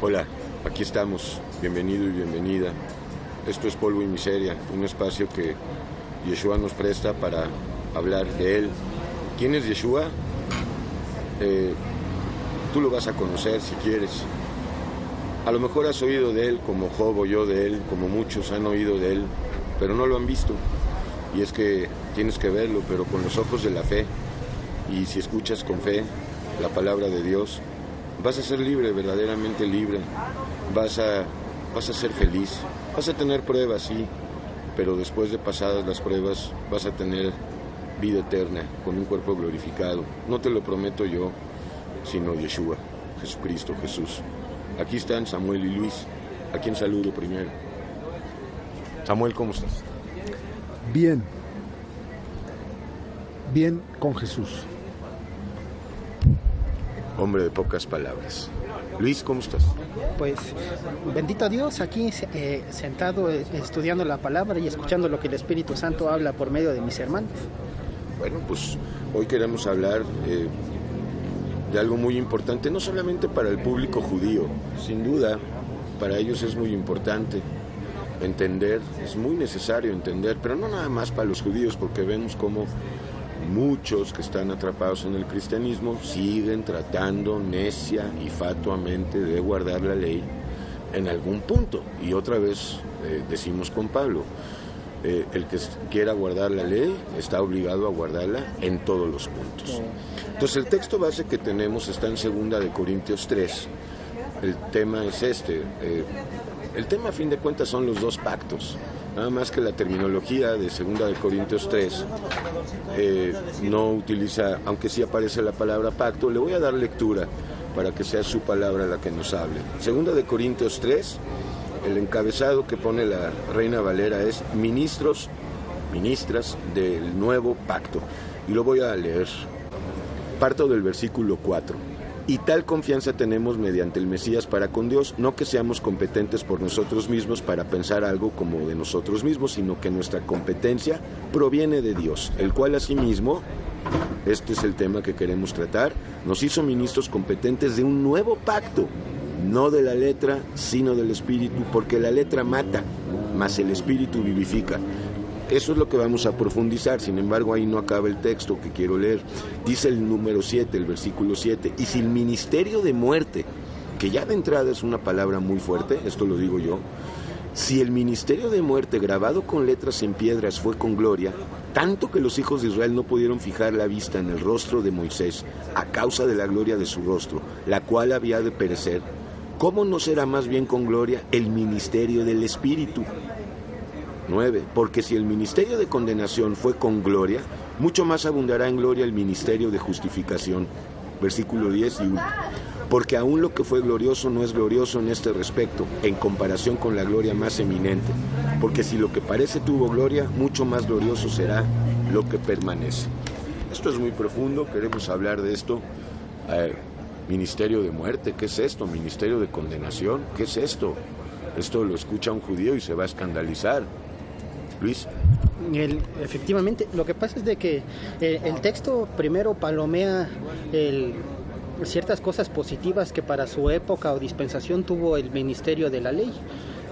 Hola, aquí estamos. Bienvenido y bienvenida. Esto es Polvo y Miseria, un espacio que Yeshua nos presta para hablar de Él. ¿Quién es Yeshua? Tú lo vas a conocer si quieres. A lo mejor has oído de Él, como Job oyó de Él, como muchos han oído de Él, pero no lo han visto. Y es que tienes que verlo, pero con los ojos de la fe. Y si escuchas con fe la palabra de Dios, vas a ser libre, verdaderamente libre. Vas a ser feliz. Vas a tener pruebas, sí, pero después de pasadas las pruebas vas a tener vida eterna con un cuerpo glorificado. No te lo prometo yo, sino Yeshua, Jesucristo, Jesús. Aquí están Samuel y Luis. ¿A quién saludo primero? Samuel, ¿cómo estás? Bien con Jesús. Hombre de pocas palabras. Luis, ¿cómo estás? Pues bendito Dios, aquí sentado estudiando la palabra y escuchando lo que el Espíritu Santo habla por medio de mis hermanos. Bueno, pues hoy queremos hablar de algo muy importante, no solamente para el público judío, sin duda, para ellos es muy importante entender, es muy necesario entender, pero no nada más para los judíos, porque vemos cómo muchos que están atrapados en el cristianismo siguen tratando necia y fatuamente de guardar la ley en algún punto. Y otra vez decimos con Pablo, el que quiera guardar la ley está obligado a guardarla en todos los puntos. Entonces el texto base que tenemos está en 2 de Corintios 3. El tema es el tema a fin de cuentas son los dos pactos. Nada más que la terminología de 2 de Corintios 3 no utiliza, aunque sí aparece la palabra pacto. Le voy a dar lectura para que sea su palabra la que nos hable. 2 de Corintios 3, el encabezado que pone la Reina Valera es ministras del nuevo pacto. Y lo voy a leer. Parto del versículo 4. Y tal confianza tenemos mediante el Mesías para con Dios, no que seamos competentes por nosotros mismos para pensar algo como de nosotros mismos, sino que nuestra competencia proviene de Dios, el cual asimismo, este es el tema que queremos tratar, nos hizo ministros competentes de un nuevo pacto, no de la letra, sino del Espíritu, porque la letra mata, mas el Espíritu vivifica. Eso es lo que vamos a profundizar, sin embargo ahí no acaba el texto que quiero leer. Dice el número 7, el versículo 7, y si el ministerio de muerte, que ya de entrada es una palabra muy fuerte, esto lo digo yo, si el ministerio de muerte grabado con letras en piedras fue con gloria, tanto que los hijos de Israel no pudieron fijar la vista en el rostro de Moisés a causa de la gloria de su rostro, la cual había de perecer, ¿cómo no será más bien con gloria el ministerio del Espíritu? 9. Porque si el ministerio de condenación fue con gloria, mucho más abundará en gloria el ministerio de justificación. Versículo 10 y 1. Porque aún lo que fue glorioso no es glorioso en este respecto, en comparación con la gloria más eminente. Porque si lo que parece tuvo gloria, mucho más glorioso será lo que permanece. Esto es muy profundo, queremos hablar de esto. Ministerio de muerte, ¿qué es esto? Ministerio de condenación, ¿qué es esto? Esto lo escucha un judío y se va a escandalizar. Luis. Efectivamente, lo que pasa es de que el texto primero palomea ciertas cosas positivas que para su época o dispensación tuvo el ministerio de la ley.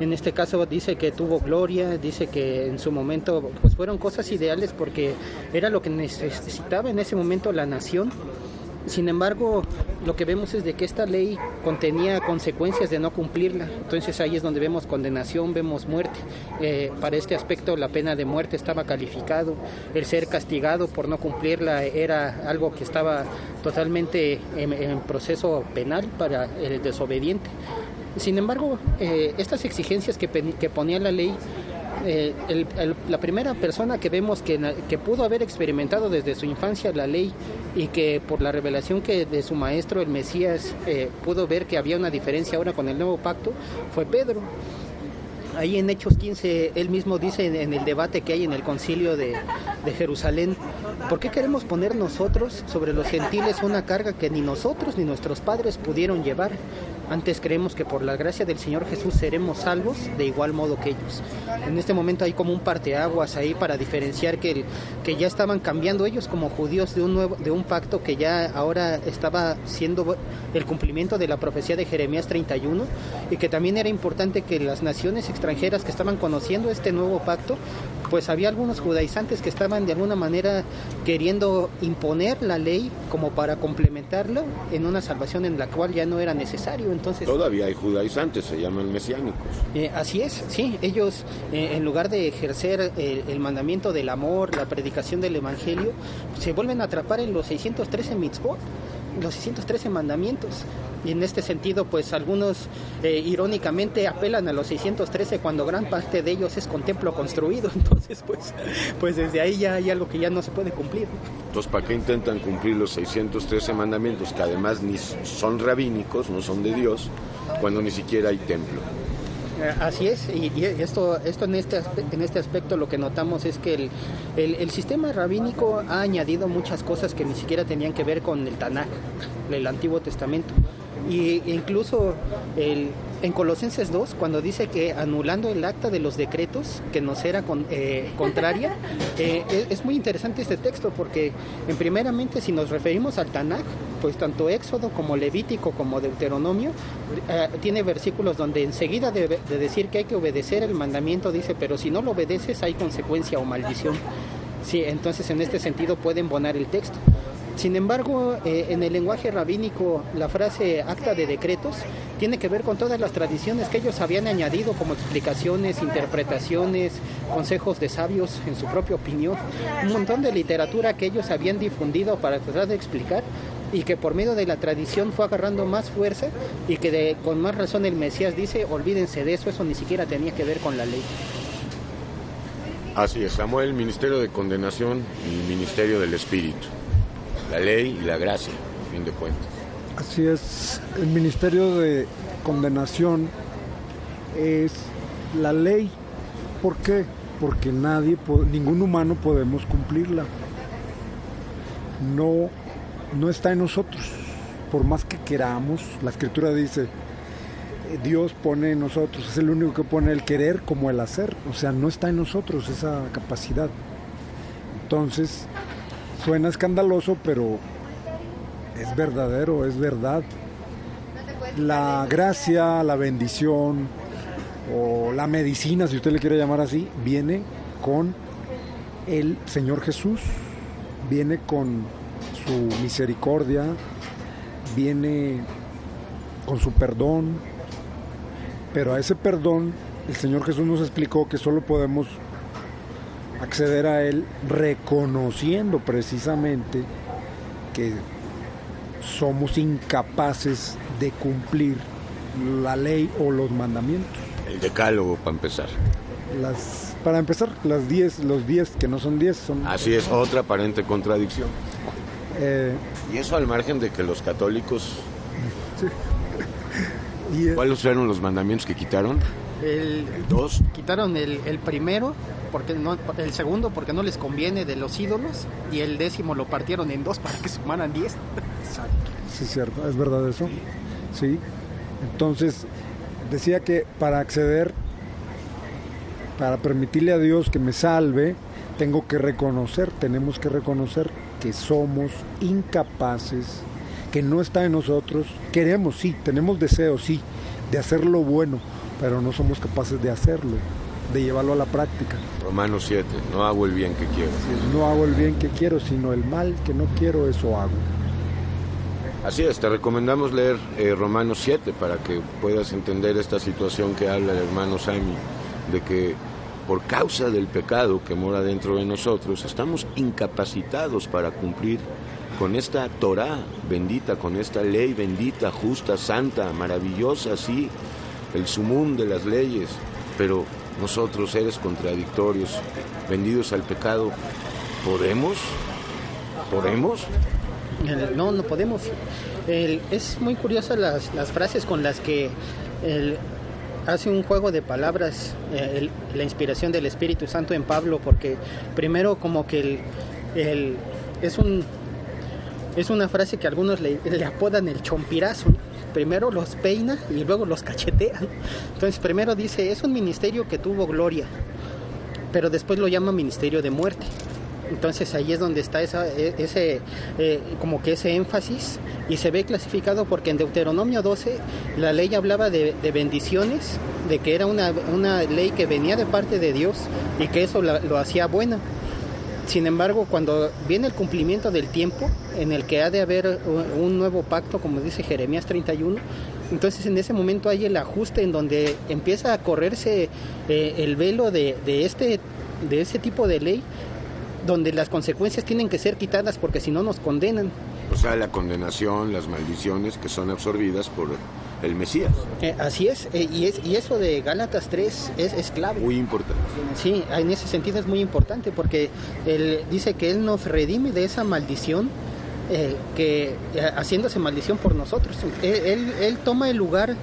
En este caso dice que tuvo gloria, dice que en su momento pues fueron cosas ideales porque era lo que necesitaba en ese momento la nación. Sin embargo, lo que vemos es de que esta ley contenía consecuencias de no cumplirla. Entonces ahí es donde vemos condenación, vemos muerte. Para este aspecto la pena de muerte estaba calificado. El ser castigado por no cumplirla era algo que estaba totalmente en proceso penal para el desobediente. Sin embargo, estas exigencias que ponía la ley, la primera persona que vemos que pudo haber experimentado desde su infancia la ley y que por la revelación que de su maestro el Mesías pudo ver que había una diferencia ahora con el nuevo pacto fue Pedro. Ahí en Hechos 15 él mismo dice en el debate que hay en el concilio de Jerusalén, ¿por qué queremos poner nosotros sobre los gentiles una carga que ni nosotros ni nuestros padres pudieron llevar? Antes creemos que por la gracia del Señor Jesús seremos salvos de igual modo que ellos. En este momento hay como un parteaguas ahí para diferenciar que ya estaban cambiando ellos como judíos de un pacto que ya ahora estaba siendo el cumplimiento de la profecía de Jeremías 31, y que también era importante que las naciones extranjeras que estaban conociendo este nuevo pacto, pues había algunos judaizantes que estaban de alguna manera queriendo imponer la ley como para complementarla en una salvación en la cual ya no era necesario. Entonces, todavía hay judaizantes, se llaman mesiánicos. Así es, sí, ellos en lugar de ejercer el mandamiento del amor, la predicación del evangelio, se vuelven a atrapar en los 613 mitzvot, los 613 mandamientos. Y en este sentido, pues algunos irónicamente apelan a los 613 cuando gran parte de ellos es con templo construido. Entonces, pues desde ahí ya hay algo que ya no se puede cumplir. Entonces, ¿para qué intentan cumplir los 613 mandamientos, que además ni son rabínicos, no son de Dios, cuando ni siquiera hay templo? Así es, y esto en este aspecto lo que notamos es que el sistema rabínico ha añadido muchas cosas que ni siquiera tenían que ver con el Tanaj, el Antiguo Testamento. Y incluso en Colosenses 2, cuando dice que anulando el acta de los decretos que nos era contraria, es muy interesante este texto, porque primeramente si nos referimos al Tanaj, pues tanto Éxodo como Levítico como Deuteronomio tiene versículos donde enseguida de decir que hay que obedecer el mandamiento dice, pero si no lo obedeces hay consecuencia o maldición. Sí, entonces en este sentido puede embonar el texto. Sin embargo, en el lenguaje rabínico, la frase acta de decretos tiene que ver con todas las tradiciones que ellos habían añadido como explicaciones, interpretaciones, consejos de sabios en su propia opinión, un montón de literatura que ellos habían difundido para tratar de explicar y que por medio de la tradición fue agarrando más fuerza y que con más razón el Mesías dice, olvídense de eso, eso ni siquiera tenía que ver con la ley. Así es, Samuel, ministerio de condenación y ministerio del Espíritu. La ley y la gracia, a fin de cuentas. Así es, el ministerio de condenación es la ley. ¿Por qué? Porque ningún humano podemos cumplirla. No está en nosotros. Por más que queramos, la Escritura dice, Dios pone en nosotros, es el único que pone el querer como el hacer. O sea, no está en nosotros esa capacidad. Entonces, suena escandaloso, pero es verdadero, es verdad. La gracia, la bendición o la medicina, si usted le quiere llamar así, viene con el Señor Jesús, viene con su misericordia, viene con su perdón, pero a ese perdón el Señor Jesús nos explicó que solo podemos acceder a Él reconociendo precisamente que somos incapaces de cumplir la ley o los mandamientos. El decálogo, para empezar. Los 10 que no son 10 son... Así es, otra aparente contradicción. Y eso al margen de que los católicos... Sí. ¿Cuáles fueron los mandamientos que quitaron? Dos. Quitaron el primero, el segundo porque no les conviene, de los ídolos, y el 10º lo partieron en 2 para que sumaran 10. Exacto. Sí, es cierto, es verdad eso. Sí. Entonces, decía que para permitirle a Dios que me salve, tenemos que reconocer que somos incapaces, que no está en nosotros. Queremos, sí, tenemos deseos, sí, de hacer lo bueno, pero no somos capaces de hacerlo, de llevarlo a la práctica. Romanos 7, no hago el bien que quiero. Sí, no hago el bien que quiero, sino el mal que no quiero, eso hago. Así es, te recomendamos leer Romanos 7 para que puedas entender esta situación que habla el hermano Sammy, de que por causa del pecado que mora dentro de nosotros, estamos incapacitados para cumplir con esta Torá bendita, con esta ley bendita, justa, santa, maravillosa, sí, el sumum de las leyes, pero nosotros, seres contradictorios, vendidos al pecado, ¿podemos? No podemos. Es muy curiosa las frases con las que hace un juego de palabras la inspiración del Espíritu Santo en Pablo, porque primero como que es una frase que algunos le apodan el chompirazo, ¿no? primero los peina y luego los cachetea. Entonces primero dice, es un ministerio que tuvo gloria, pero después lo llama ministerio de muerte. Entonces ahí es donde está ese énfasis, y se ve clasificado porque en Deuteronomio 12 la ley hablaba de bendiciones, de que era una ley que venía de parte de Dios y que eso lo hacía buena. Sin embargo, cuando viene el cumplimiento del tiempo, en el que ha de haber un nuevo pacto, como dice Jeremías 31, entonces en ese momento hay el ajuste en donde empieza a correrse el velo de ese tipo de ley, donde las consecuencias tienen que ser quitadas porque si no nos condenan. O sea, la condenación, las maldiciones que son absorbidas por el Mesías. Así es, y eso de Gálatas 3 es clave. Muy importante. Sí, en ese sentido es muy importante porque él dice que Él nos redime de esa maldición, haciéndose maldición por nosotros. Él toma el lugar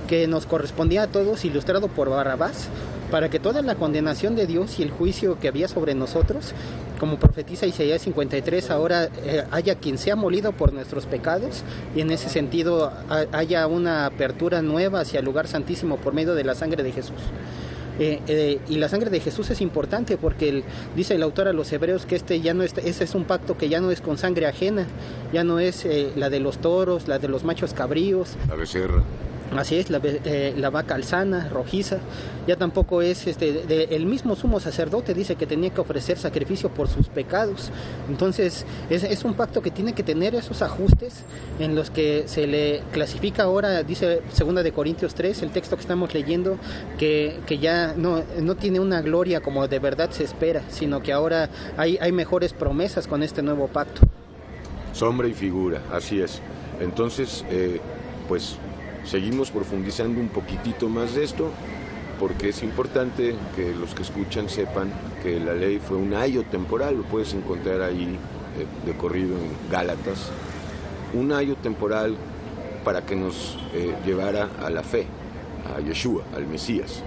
que nos correspondía a todos, ilustrado por Barrabás, para que toda la condenación de Dios y el juicio que había sobre nosotros, como profetiza Isaías 53, ahora haya quien sea molido por nuestros pecados, y en ese sentido haya una apertura nueva hacia el lugar santísimo por medio de la sangre de Jesús. Y la sangre de Jesús es importante porque dice el autor a los hebreos que ese es un pacto que ya no es con sangre ajena, ya no es la de los toros, la de los machos cabríos, la becerra. Así es, la vaca alzana, rojiza, ya tampoco es el mismo sumo sacerdote dice que tenía que ofrecer sacrificio por sus pecados. Entonces es un pacto que tiene que tener esos ajustes en los que se le clasifica ahora, dice 2 de Corintios 3, el texto que estamos leyendo, que ya no tiene una gloria como de verdad se espera, sino que ahora hay mejores promesas con este nuevo pacto. Sombra y figura, así es. Entonces, pues seguimos profundizando un poquitito más de esto, porque es importante que los que escuchan sepan que la ley fue un ayo temporal, lo puedes encontrar ahí de corrido en Gálatas, un ayo temporal para que nos llevara a la fe, a Yeshua, al Mesías.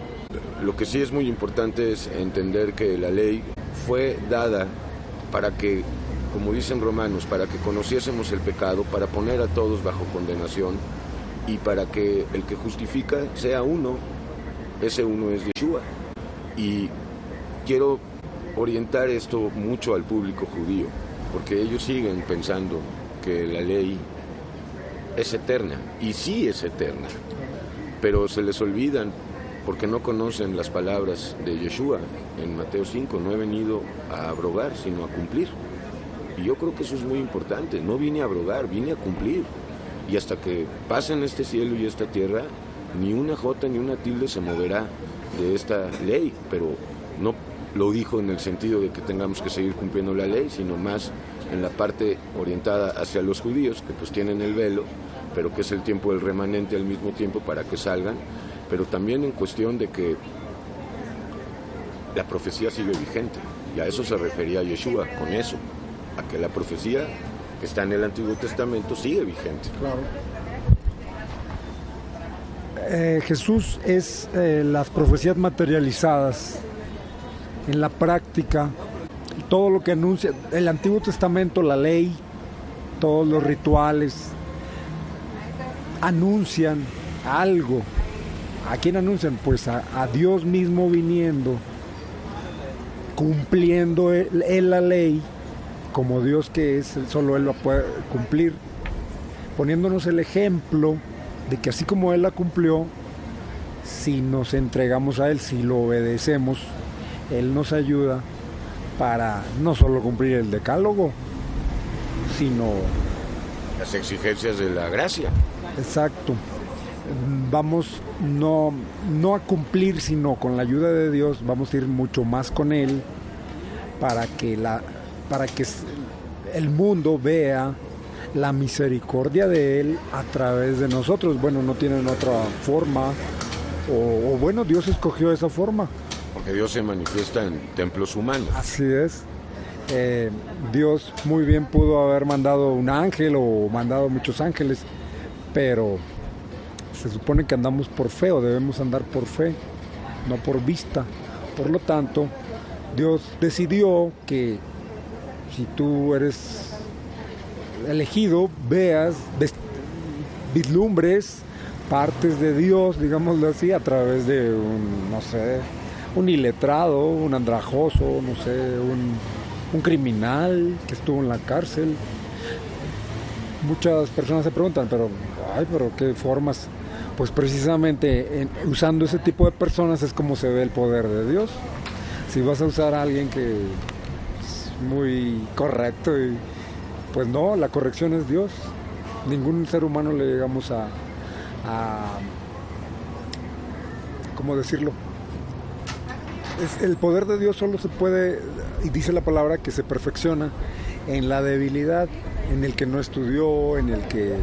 Lo que sí es muy importante es entender que la ley fue dada para que, como dicen Romanos, para que conociésemos el pecado, para poner a todos bajo condenación, y para que el que justifica sea uno, ese uno es Yeshua. Y quiero orientar esto mucho al público judío, porque ellos siguen pensando que la ley es eterna, y sí es eterna, pero se les olvidan porque no conocen las palabras de Yeshua en Mateo 5, no he venido a abrogar, sino a cumplir. Y yo creo que eso es muy importante, no vine a abrogar, vine a cumplir. Y hasta que pasen este cielo y esta tierra, ni una jota ni una tilde se moverá de esta ley, pero no lo dijo en el sentido de que tengamos que seguir cumpliendo la ley, sino más en la parte orientada hacia los judíos, que pues tienen el velo, pero que es el tiempo del remanente al mismo tiempo para que salgan, pero también en cuestión de que la profecía sigue vigente, y a eso se refería Yeshua con eso, a que la profecía que está en el Antiguo Testamento sigue vigente. Claro. Jesús es las profecías materializadas en la práctica, todo lo que anuncia el Antiguo Testamento, la ley, todos los rituales anuncian algo. ¿A quién anuncian? Pues a Dios mismo viniendo, cumpliendo él la ley como Dios que es, solo Él la puede cumplir, poniéndonos el ejemplo de que así como Él la cumplió, si nos entregamos a Él, si lo obedecemos, Él nos ayuda para no solo cumplir el decálogo, sino las exigencias de la gracia. Exacto. Vamos no a cumplir, sino con la ayuda de Dios vamos a ir mucho más con Él para que el mundo vea la misericordia de Él a través de nosotros. Bueno, no tienen otra forma, o bueno, Dios escogió esa forma. Porque Dios se manifiesta en templos humanos. Así es. Dios muy bien pudo haber mandado un ángel o mandado muchos ángeles, pero se supone que andamos por fe, o debemos andar por fe, no por vista. Por lo tanto, Dios decidió que si tú eres elegido, vislumbres, partes de Dios, digámoslo así, a través de un, no sé, un iletrado, un andrajoso, no sé, un criminal que estuvo en la cárcel. Muchas personas se preguntan, pero ¿qué formas? Pues precisamente usando ese tipo de personas es como se ve el poder de Dios. Si vas a usar a alguien que es muy correcto, pues no, la corrección es Dios. Ningún ser humano le llegamos a ¿cómo decirlo? El poder de Dios solo se puede, y dice la palabra, que se perfecciona en la debilidad, en el que no estudió, en el que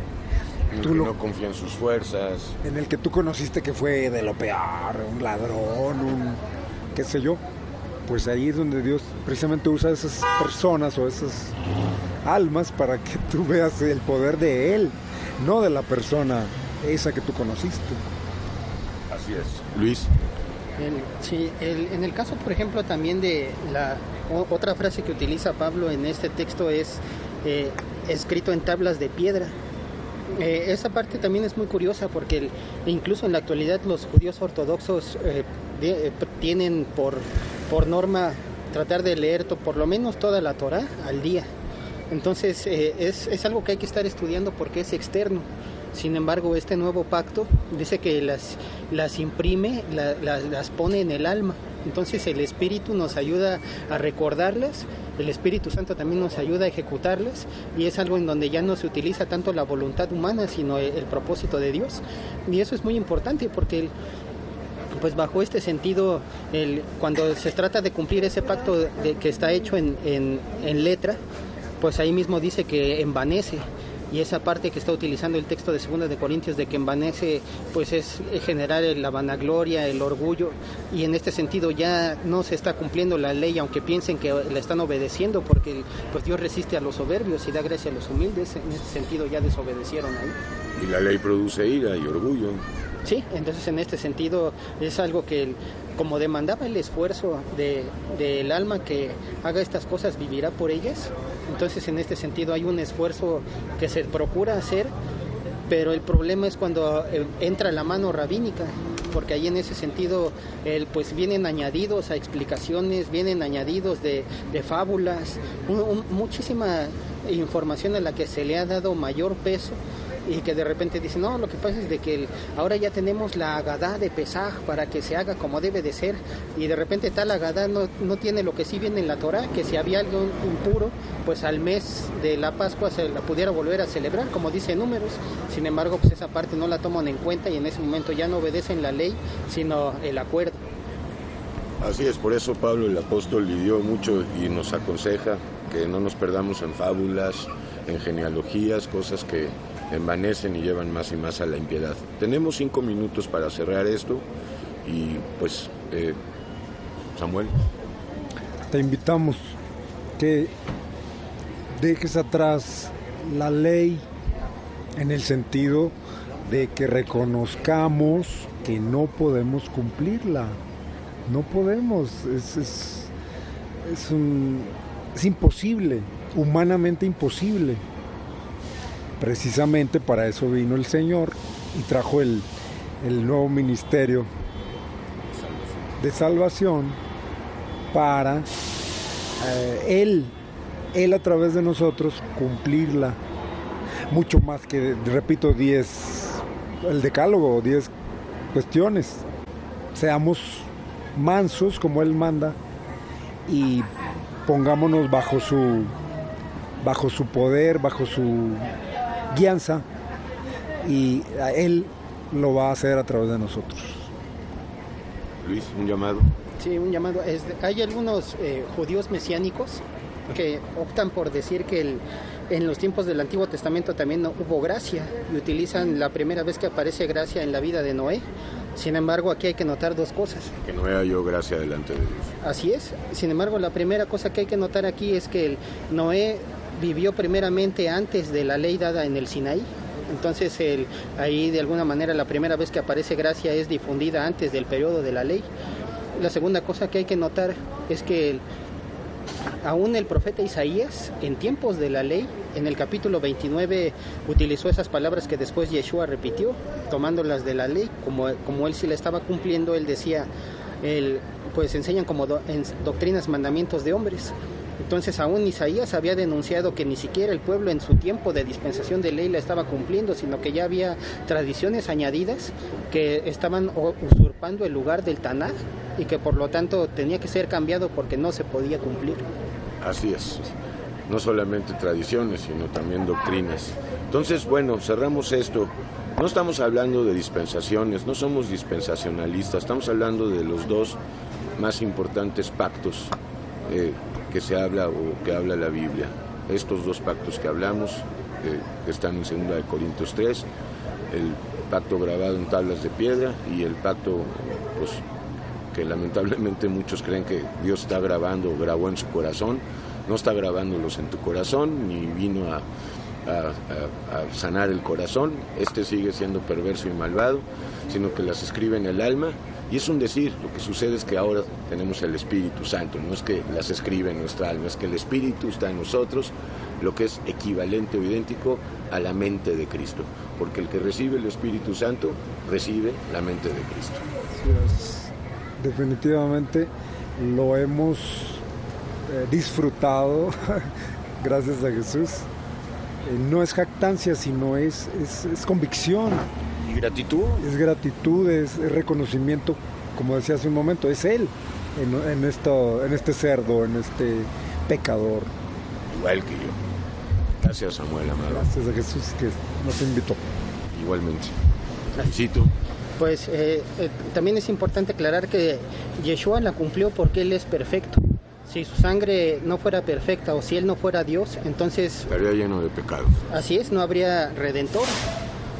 no confía en sus fuerzas, en el que tú conociste que fue de lo peor, un ladrón, qué sé yo. Pues ahí es donde Dios precisamente usa esas personas o esas almas para que tú veas el poder de Él, no de la persona esa que tú conociste. Así es. Luis. En el caso, por ejemplo, también de otra frase que utiliza Pablo en este texto es escrito en tablas de piedra. Esa parte también es muy curiosa porque incluso en la actualidad los judíos ortodoxos tienen por norma tratar de leer por lo menos toda la Torá al día. Entonces es algo que hay que estar estudiando porque es externo. Sin embargo, este nuevo pacto dice que las imprime, las pone en el alma. Entonces el Espíritu nos ayuda a recordarlas, el Espíritu Santo también nos ayuda a ejecutarlas, y es algo en donde ya no se utiliza tanto la voluntad humana, sino el propósito de Dios. Y eso es muy importante porque pues bajo este sentido, cuando se trata de cumplir ese pacto que está hecho en letra, pues ahí mismo dice que envanece. Y esa parte que está utilizando el texto de 2 de Corintios de que envanece, pues es generar la vanagloria, el orgullo, y en este sentido ya no se está cumpliendo la ley, aunque piensen que la están obedeciendo, porque pues Dios resiste a los soberbios y da gracia a los humildes. En este sentido ya desobedecieron ahí. Y la ley produce ira y orgullo. Sí, entonces en este sentido es algo que, como demandaba el esfuerzo del alma que haga estas cosas, vivirá por ellas. Entonces en este sentido hay un esfuerzo que se procura hacer, pero el problema es cuando entra la mano rabínica, porque ahí en ese sentido pues vienen añadidos a explicaciones, vienen añadidos de fábulas, muchísima información a la que se le ha dado mayor peso, y que de repente dicen, no, lo que pasa es de que ahora ya tenemos la Agadá de Pesaj para que se haga como debe de ser, y de repente tal Agadá no tiene lo que sí viene en la Torá, que si había algo impuro, pues al mes de la Pascua se la pudiera volver a celebrar, como dice Números. Sin embargo, pues esa parte no la toman en cuenta, y en ese momento ya no obedecen la ley, sino el acuerdo. Así es, por eso Pablo el apóstol lidió mucho y nos aconseja que no nos perdamos en fábulas, en genealogías, cosas que envanecen y llevan más y más a la impiedad. Tenemos 5 minutos para cerrar esto y pues Samuel, te invitamos que dejes atrás la ley en el sentido de que reconozcamos que no podemos cumplirla. No podemos, es imposible, humanamente imposible. Precisamente para eso vino el Señor y trajo el nuevo ministerio de salvación para Él a través de nosotros cumplirla. Mucho más que, repito, el decálogo, 10 cuestiones. Seamos mansos como Él manda y pongámonos bajo su poder, bajo su guianza, y a Él lo va a hacer a través de nosotros. Luis, un llamado. Sí, un llamado. Hay algunos judíos mesiánicos que optan por decir que en los tiempos del Antiguo Testamento también no hubo gracia, y utilizan la primera vez que aparece gracia en la vida de Noé. Sin embargo, aquí hay que notar 2 cosas. Que Noé halló gracia delante de Dios. Así es. Sin embargo, la primera cosa que hay que notar aquí es que Noé vivió primeramente antes de la ley dada en el Sinaí. Entonces ahí de alguna manera la primera vez que aparece gracia es difundida antes del periodo de la ley. La segunda cosa que hay que notar es que aún el profeta Isaías, en tiempos de la ley, en el capítulo 29, utilizó esas palabras que después Yeshua repitió, tomándolas de la ley, como él sí la estaba cumpliendo. Él decía, pues enseñan como en doctrinas, mandamientos de hombres. Entonces aún Isaías había denunciado que ni siquiera el pueblo en su tiempo de dispensación de ley la estaba cumpliendo, sino que ya había tradiciones añadidas que estaban usurpando el lugar del Tanaj, y que por lo tanto tenía que ser cambiado porque no se podía cumplir. Así es, no solamente tradiciones, sino también doctrinas. Entonces, bueno, cerramos esto. No estamos hablando de dispensaciones, no somos dispensacionalistas, estamos hablando de los dos más importantes pactos que se habla o que habla la Biblia. Estos dos pactos que hablamos, que están en 2 Corintios 3, el pacto grabado en tablas de piedra y el pacto, pues, que lamentablemente muchos creen que Dios está grabando o grabó en su corazón. No está grabándolos en tu corazón, ni vino a sanar el corazón. Este sigue siendo perverso y malvado, sino que las escribe en el alma. Y es un decir, lo que sucede es que ahora tenemos el Espíritu Santo, no es que las escribe en nuestra alma, es que el Espíritu está en nosotros, lo que es equivalente o idéntico a la mente de Cristo, porque el que recibe el Espíritu Santo recibe la mente de Cristo. Definitivamente lo hemos disfrutado gracias a Jesús. No es jactancia, sino es convicción. ¿Y gratitud? Es gratitud, es reconocimiento, como decía hace un momento, es Él en este cerdo, en este pecador. Igual que yo. Gracias, Samuel, amado. Gracias a Jesús que nos invitó. Igualmente. Felicito. Pues también es importante aclarar que Yeshua la cumplió porque Él es perfecto. Si su sangre no fuera perfecta o si Él no fuera Dios, entonces estaría lleno de pecados. Así es, no habría redentor.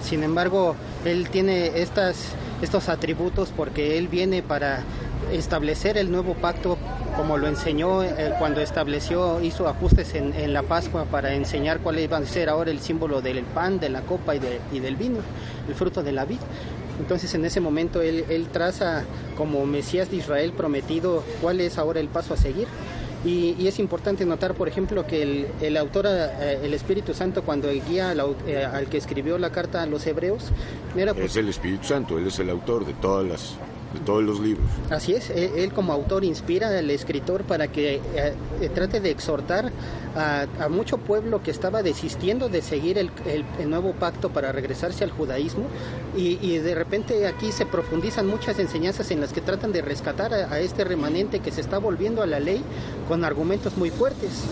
Sin embargo, Él tiene estos atributos porque Él viene para establecer el nuevo pacto, como lo enseñó cuando hizo ajustes en la Pascua para enseñar cuál iba a ser ahora el símbolo del pan, de la copa y del vino, el fruto de la vid. Entonces en ese momento él traza como Mesías de Israel prometido cuál es ahora el paso a seguir. Y es importante notar, por ejemplo, que el autor, el Espíritu Santo, cuando guía al que escribió la carta a los hebreos, es el Espíritu Santo, él es el autor de todos los libros. Así es, él como autor inspira al escritor para que trate de exhortar a mucho pueblo que estaba desistiendo de seguir el nuevo pacto para regresarse al judaísmo, y de repente aquí se profundizan muchas enseñanzas en las que tratan de rescatar a este remanente que se está volviendo a la ley con argumentos muy fuertes.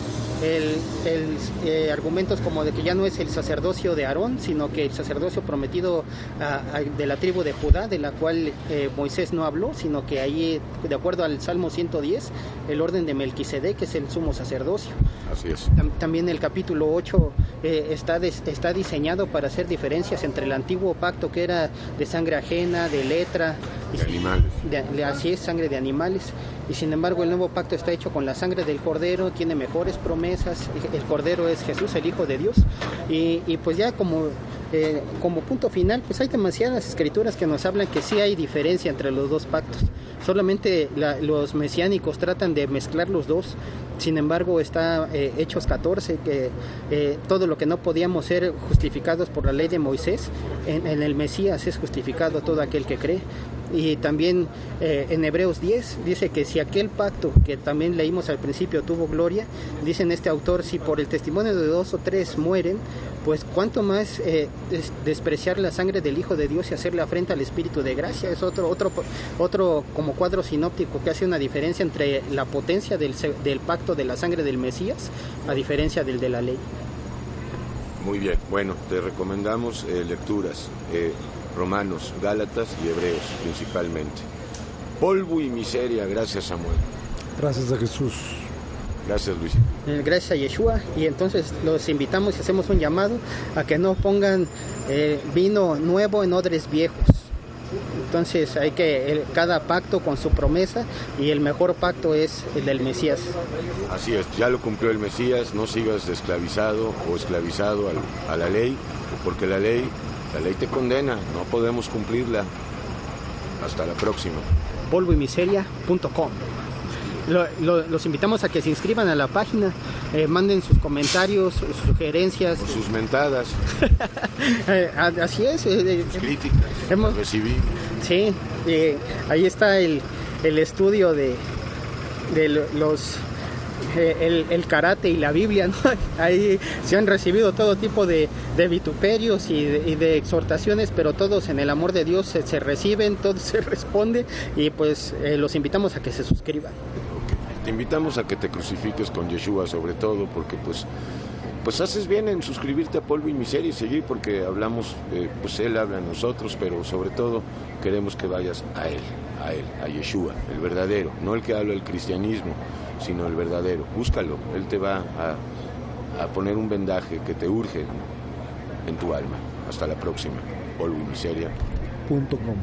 Argumentos como de que ya no es el sacerdocio de Aarón, sino que el sacerdocio prometido de la tribu de Judá, de la cual Moisés no habló, sino que ahí, de acuerdo al Salmo 110, el orden de Melquisedec, que es el sumo sacerdocio. Así es. También el capítulo 8 está diseñado para hacer diferencias entre el antiguo pacto, que era de sangre ajena, de letra, de animales. Así es, sangre de animales. Y sin embargo el nuevo pacto está hecho con la sangre del Cordero, tiene mejores promesas. El Cordero es Jesús, el Hijo de Dios. Y pues ya como punto final, pues hay demasiadas escrituras que nos hablan que sí hay diferencia entre los dos pactos. Solamente los mesiánicos tratan de mezclar los dos. Sin embargo está Hechos 14, que todo lo que no podíamos ser justificados por la ley de Moisés, en el Mesías es justificado todo aquel que cree. Y también en Hebreos 10 dice que si aquel pacto que también leímos al principio tuvo gloria, dice en este autor, si por el testimonio de 2 o 3 mueren, pues cuánto más despreciar la sangre del Hijo de Dios y hacerle afrenta al Espíritu de gracia. Es otro como cuadro sinóptico que hace una diferencia entre la potencia del pacto de la sangre del Mesías a diferencia del de la ley. Muy bien, bueno, te recomendamos lecturas, Romanos, Gálatas y Hebreos principalmente. Polvo y miseria, gracias Samuel. Gracias a Jesús. Gracias Luis. Gracias a Yeshua. Y entonces los invitamos y hacemos un llamado a que no pongan vino nuevo en odres viejos. Entonces hay que cada pacto con su promesa, y el mejor pacto es el del Mesías. Así es, ya lo cumplió el Mesías. No sigas esclavizado o esclavizado a la ley, porque la ley te condena, no podemos cumplirla. Hasta la próxima. polvoymiseria.com los invitamos a que se inscriban a la página, manden sus comentarios, sus sugerencias. O sus mentadas. Así es. Sus críticas. Hemos recibimos. Sí, ahí está el estudio de los el karate y la Biblia, ¿no? Ahí se han recibido todo tipo de vituperios y de exhortaciones, pero todos en el amor de Dios se reciben, todo se responde, y pues los invitamos a que se suscriban. Te invitamos a que te crucifiques con Yeshua, sobre todo, porque pues haces bien en suscribirte a Polvo y Miseria y seguir, porque hablamos, pues Él habla a nosotros, pero sobre todo queremos que vayas a Él, a Yeshua, el verdadero, no el que habla el cristianismo, sino el verdadero. Búscalo, Él te va a poner un vendaje que te urge en tu alma. Hasta la próxima. Polvo y Miseria.com